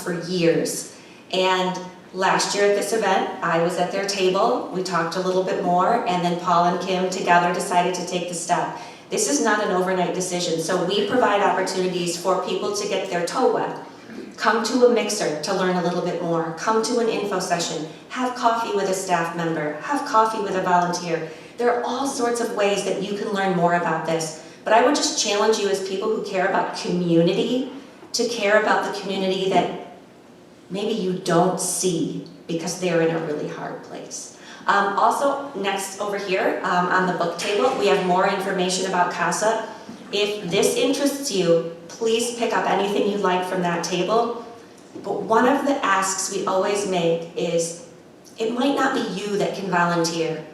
for years. And last year at this event, I was at their table, we talked a little bit more, and then Paul and Kim together decided to take the step. This is not an overnight decision, so we provide opportunities for people to get their toe wet. Come to a mixer to learn a little bit more, come to an info session, have coffee with a staff member, have coffee with a volunteer. There are all sorts of ways that you can learn more about this, but I would just challenge you as people who care about community to care about the community that maybe you don't see because they're in a really hard place. Also, next over here on the book table, we have more information about CASA. If this interests you, please pick up anything you like from that table. But one of the asks we always make is, it might not be you that can volunteer,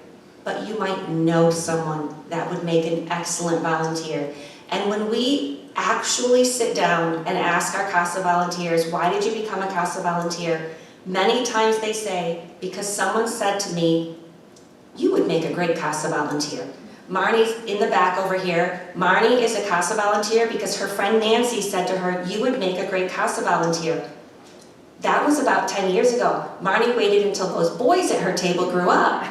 but you might know someone that would make an excellent volunteer. And when we actually sit down and ask our CASA volunteers, why did you become a CASA volunteer? Many times they say, because someone said to me, you would make a great CASA volunteer. Marnie's in the back over here. Marnie is a CASA volunteer because her friend Nancy said to her, you would make a great CASA volunteer. That was about 10 years ago. Marnie waited until those boys at her table grew up.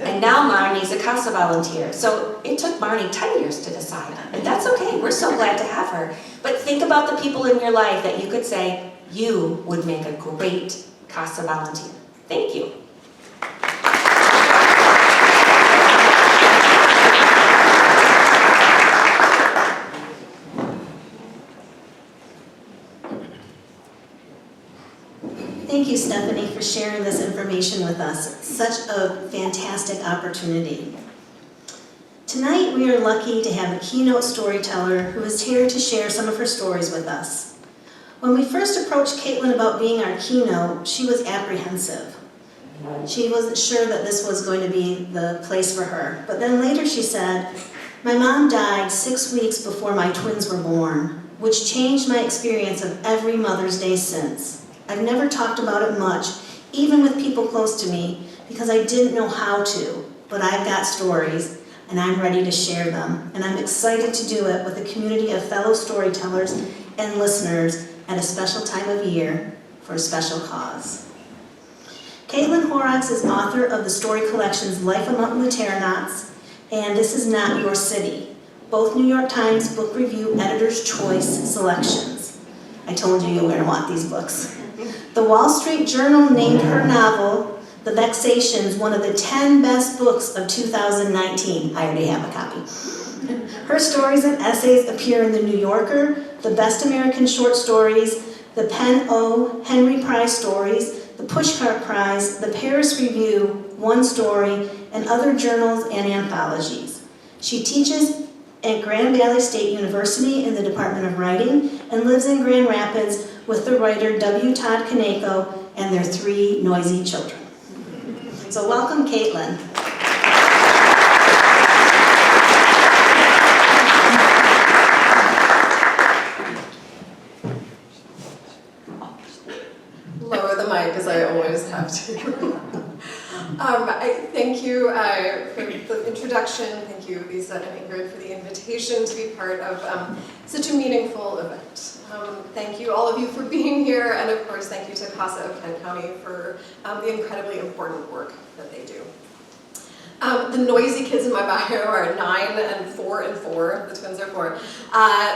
And now Marnie's a CASA volunteer. So it took Marnie 10 years to decide. And that's okay, we're so glad to have her. But think about the people in your life that you could say, you would make a great CASA volunteer. Thank you. Thank you, Stephanie, for sharing this information with us. It's such a fantastic opportunity. Tonight, we are lucky to have a keynote storyteller who is here to share some of her stories with us. When we first approached Caitlin about being our keynote, she was apprehensive. She wasn't sure that this was going to be the place for her. But then later she said, my mom died 6 weeks before my twins were born, which changed my experience of every Mother's Day since. I've never talked about it much, even with people close to me, because I didn't know how to, but I've got stories, and I'm ready to share them, and I'm excited to do it with a community of fellow storytellers and listeners at a special time of year for a special cause. Caitlin Horrocks is author of the story collections Life Among the Terranauts and This Is Not Your City, both New York Times Book Review Editor's Choice selections. I told you were going to want these books. The Wall Street Journal named her novel, The Vexations, one of the 10 best books of 2019. I already have a copy. Her stories and essays appear in The New Yorker, the Best American Short Stories, the Penn O. Henry Prize Stories, the Pushcart Prize, the Paris Review, One Story, and other journals and anthologies. She teaches at Grand Valley State University in the Department of Writing and lives in Grand Rapids with the writer W. Todd Kaneko and their 3 noisy children. So welcome, Caitlin. Lower the mic, as I always have to. I thank you for the introduction. Thank you, Lisa and Ingrid, for the invitation to be part of such a meaningful event. Thank you, all of you, for being here, and of course, thank you to CASA of Kent County for the incredibly important work that they do. The noisy kids in my bio are 9 and 4 and 4. The twins are 4.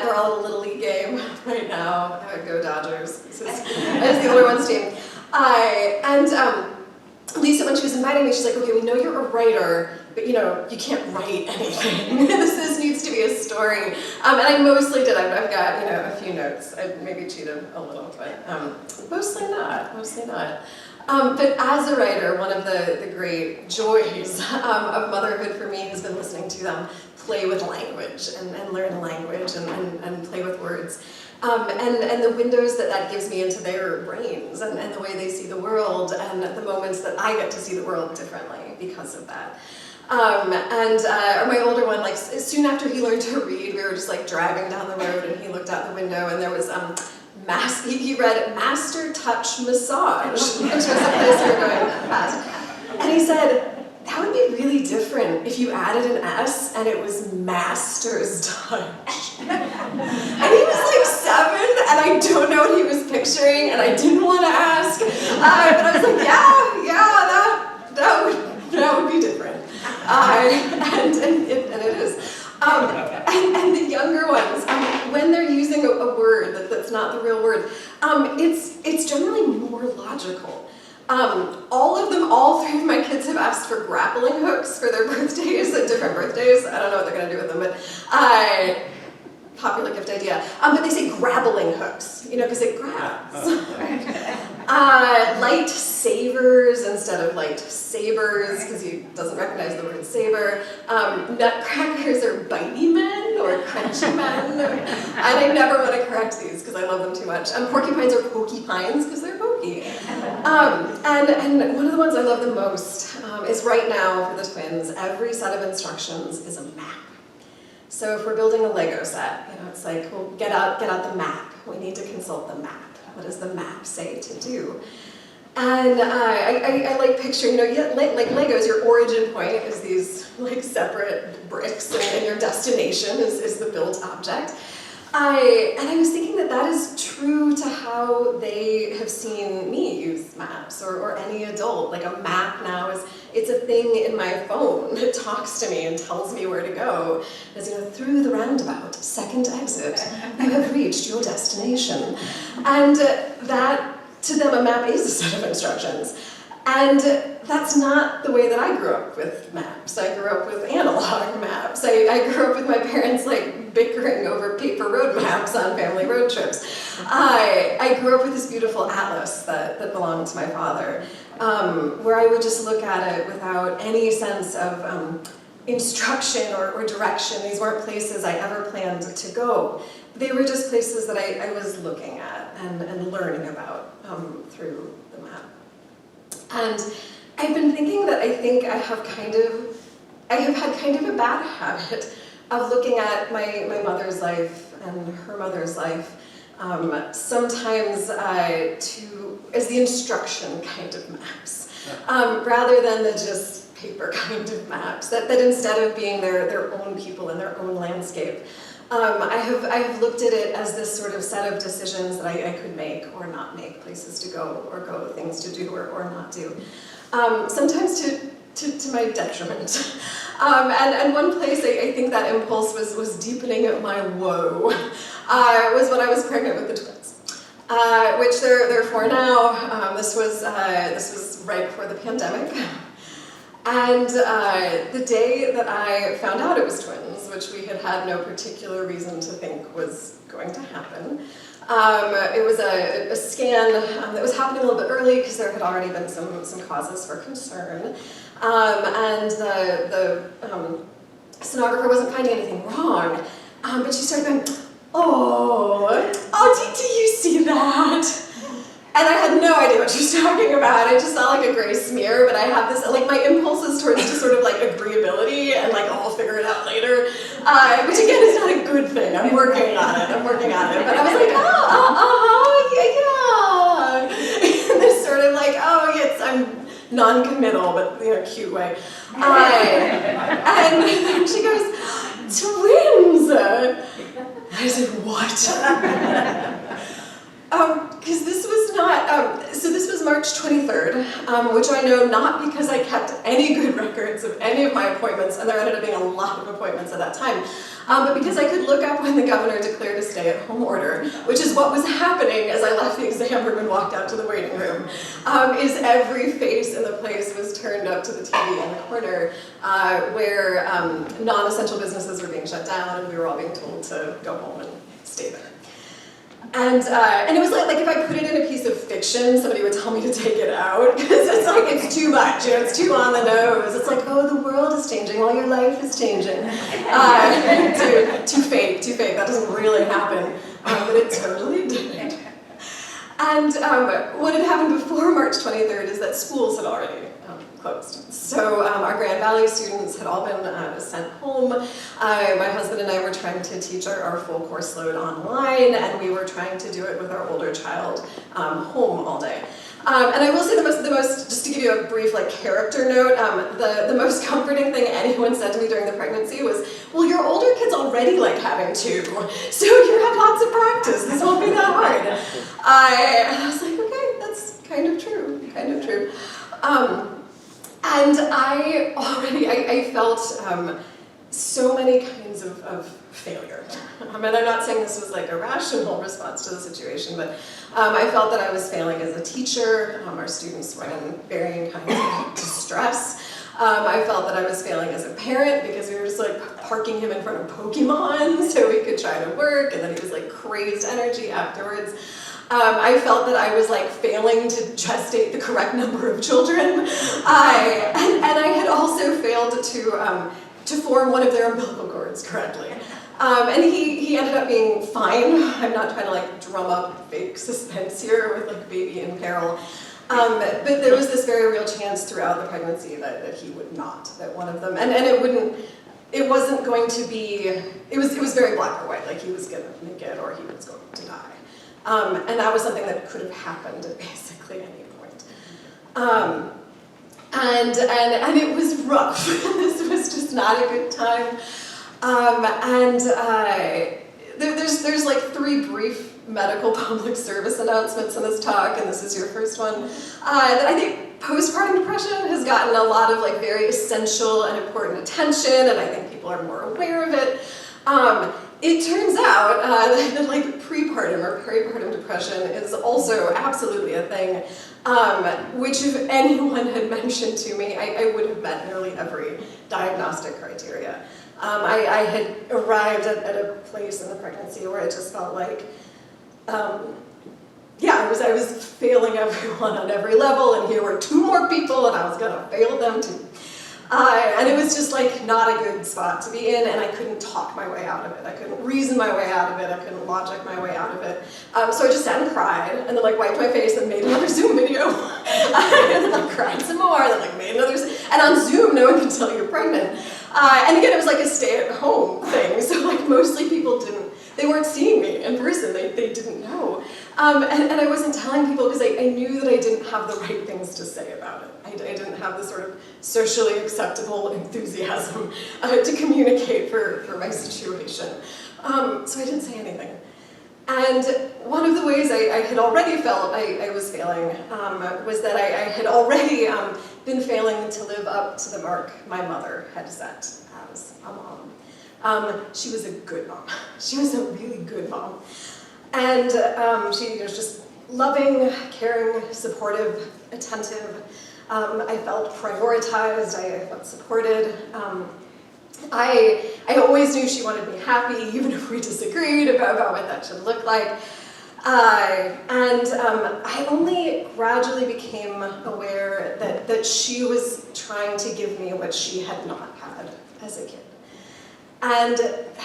They're all at a Little League game right now. Go Dodgers. This is the older one's team. Lisa, when she was inviting me, she's like, okay, we know you're a writer, but you can't write anything. This needs to be a story. And I mostly did. I've got, a few notes. I maybe cheated a little, but mostly not. But as a writer, one of the great joys of motherhood for me has been listening to them play with language and learn language and play with words. And the windows that gives me into their brains and the way they see the world and the moments that I get to see the world differently because of that. My older one, soon after he learned to read, we were just driving down the road and he looked out the window and there was he read Master Touch Massage, which was a place we were going past. And he said, that would be really different if you added an S and it was Master's Touch. And he was 7, I don't know what he was picturing, and I didn't want to ask, but I was like, that would be different, and it is. And the younger ones, when they're using a word that's not the real word, it's generally more logical. All three of my kids have asked for grappling hooks for their birthdays, at different birthdays. I don't know what they're going to do with them, but popular gift idea. But they say grappling hooks, because it grabs. Light savers instead of light sabers, because he doesn't recognize the word saber. Nutcrackers are bitey men or crunchy men. And I never want to correct these because I love them too much. Porcupines are pokey-pines because they're pokey. And one of the ones I love the most is right now for the twins, every set of instructions is a map. So if we're building a Lego set, it's like, well, get out the map. We need to consult the map. What does the map say to do? And I like picturing, like Legos, your origin point is these like separate bricks, and your destination is the built object. And I was thinking that is true to how they have seen me use maps, or any adult. Like a map now it's a thing in my phone. It talks to me and tells me where to go. As through the roundabout, second exit, you have reached your destination. And that, to them, a map is a set of instructions. And that's not the way that I grew up with maps. I grew up with analog maps. I grew up with my parents bickering over paper road maps on family road trips. I grew up with this beautiful atlas that belonged to my father, where I would just look at it without any sense of instruction or direction. These weren't places I ever planned to go. They were just places that I was looking at and learning about through the map. And I've been thinking that I think I have had kind of a bad habit of looking at my mother's life and her mother's life sometimes as the instruction kind of maps, rather than the just paper kind of maps, that instead of being their own people and their own landscape, I have looked at it as this sort of set of decisions that I could make or not make, places to go or go, things to do or not do. Sometimes to my detriment. And one place I think that impulse was deepening my woe was when I was pregnant with the twins, which they're 4 now. This was right before the pandemic. And the day that I found out it was twins, which we had no particular reason to think was going to happen, it was a scan that was happening a little bit early because there had already been some causes for concern. And the sonographer wasn't finding anything wrong, but she started going, do you see that? And I had no idea what she was talking about. I just saw like a gray smear, but I have this, my impulses towards just sort of agreeability and I'll figure it out later, which again is not a good thing. I'm working on it. But I was like, yeah. And this sort of yes, I'm non-committal, but in a cute way. And then she goes, twins! I said, what? Because this was not, so this was March 23rd, which I know not because I kept any good records of any of my appointments, and there ended up being a lot of appointments at that time, but because I could look up when the governor declared a stay-at-home order, which is what was happening as I left the exam room and walked out to the waiting room, is every face in the place was turned up to the TV in the corner, where non-essential businesses were being shut down, and we were all being told to go home and stay there. And it was like if I put it in a piece of fiction, somebody would tell me to take it out, because it's too much, it's too on the nose. It's the world is changing while your life is changing. Too fake, that doesn't really happen, but it totally did. And what had happened before March 23rd is that schools had already closed. So our Grand Valley students had all been sent home. My husband and I were trying to teach our full course load online, and we were trying to do it with our older child home all day. And I will say the most, just to give you a brief character note, the most comforting thing anyone said to me during the pregnancy was, well, your older kid's already having two, so you have lots of practice, this won't be that hard. And I was like, okay, that's kind of true. And I felt so many kinds of failure. And I'm not saying this was a rational response to the situation, but I felt that I was failing as a teacher. Our students were in varying kinds of distress. I felt that I was failing as a parent because we were just parking him in front of Pokemon so we could try to work, and then he was crazed energy afterwards. I felt that I was failing to gestate the correct number of children. And I had also failed to form one of their umbilical cords correctly. And he ended up being fine. I'm not trying to drum up fake suspense here with baby in peril. But there was this very real chance throughout the pregnancy that he would not, that one of them, and it wasn't going to be, it was very black or white, he was gonna make it or he was going to die. And that was something that could have happened at basically any point. And it was rough. This was just not a good time. There's three brief medical public service announcements in this talk, and this is your first one. That I think postpartum depression has gotten a lot of very essential and important attention, and I think people are more aware of it. It turns out that prepartum or peripartum depression is also absolutely a thing, which if anyone had mentioned to me, I would have met nearly every diagnostic criteria. I had arrived at a place in the pregnancy where I just felt I was failing everyone on every level, and here were two more people, and I was gonna fail them too. And it was just not a good spot to be in, and I couldn't talk my way out of it. I couldn't reason my way out of it. I couldn't logic my way out of it. So I just sat and cried, and then wiped my face and made another Zoom video. And then cried some more, and then made another, and on Zoom, no one can tell you're pregnant. And again, it was a stay-at-home thing, so mostly people they weren't seeing me in person, they didn't know. And I wasn't telling people because I knew that I didn't have the right things to say about it. I didn't have the sort of socially acceptable enthusiasm to communicate for my situation. So I didn't say anything. And one of the ways I had already felt I was failing was that I had already been failing to live up to the mark my mother had set as a mom. She was a good mom. She was a really good mom. And she was just loving, caring, supportive, attentive. I felt prioritized, I felt supported. I always knew she wanted me happy, even if we disagreed about what that should look like. And I only gradually became aware that she was trying to give me what she had not had as a kid. And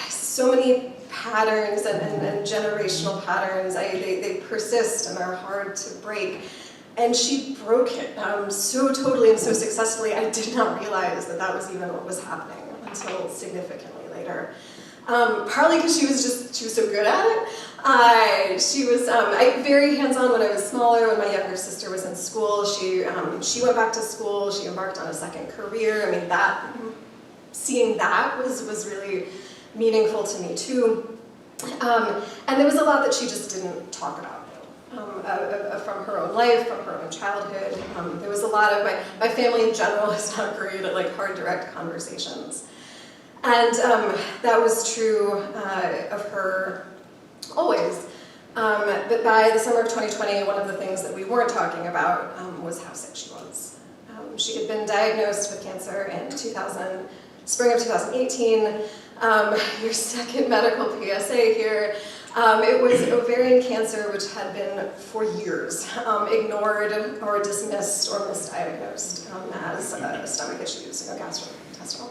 so many patterns and generational patterns, they persist and they're hard to break. And she broke it so totally and so successfully, I did not realize that was even what was happening until significantly later. Partly because she was so good at it. She was very hands-on when I was smaller. When my younger sister was in school, she went back to school. She embarked on a second career. I mean, seeing that was really meaningful to me too. And there was a lot that she just didn't talk about. From her own life, from her own childhood. There was a lot of, my family in general is not great at hard, direct conversations. And that was true of her always. But by the summer of 2020, one of the things that we weren't talking about was how sick she was. She had been diagnosed with cancer in spring of 2018. Your second medical PSA here. It was ovarian cancer, which had been for years ignored or dismissed or misdiagnosed as stomach issues, gastrointestinal.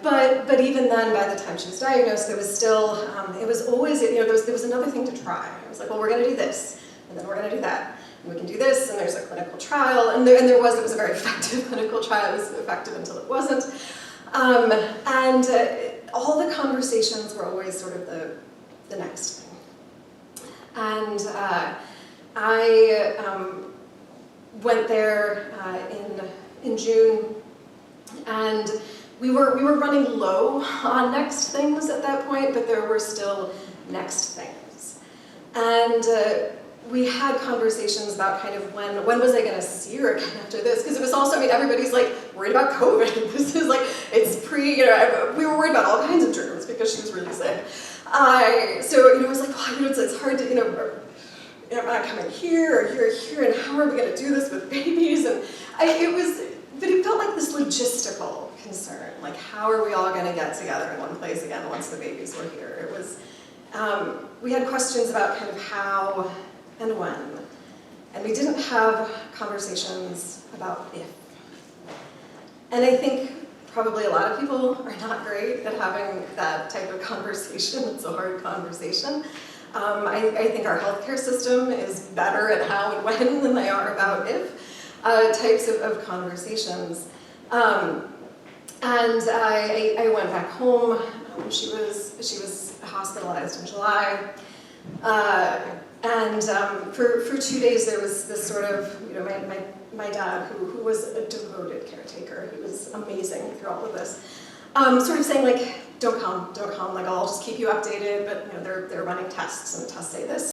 But even then, by the time she was diagnosed, there was still, it was always, there was another thing to try. It was well, we're going to do this. and then we're going to do that. And we can do this, and there's a clinical trial, and it was a very effective clinical trial. It was effective until it wasn't. All the conversations were always sort of the next thing. And I went there in June, and we were running low on next things at that point, but there were still next things. And we had conversations about kind of when was I going to see her again after this? Because it was also, I mean, everybody's like worried about COVID. This is like, it's we were worried about all kinds of germs because she was really sick. So, it was like, well, it's hard to, am I coming here or here, and how are we going to do this with babies? And but it felt like this logistical concern, like how are we all going to get together in one place again once the babies were here? It was, we had questions about kind of how and when, and we didn't have conversations about if. And I think probably a lot of people are not great at having that type of conversation. It's a hard conversation. I think our healthcare system is better at how and when than they are about if types of conversations. And I went back home. She was hospitalized in July. For 2 days there was this sort of, my dad, who was a devoted caretaker, he was amazing through all of this, sort of saying like, don't come, like I'll just keep you updated, but they're running tests and the tests say this,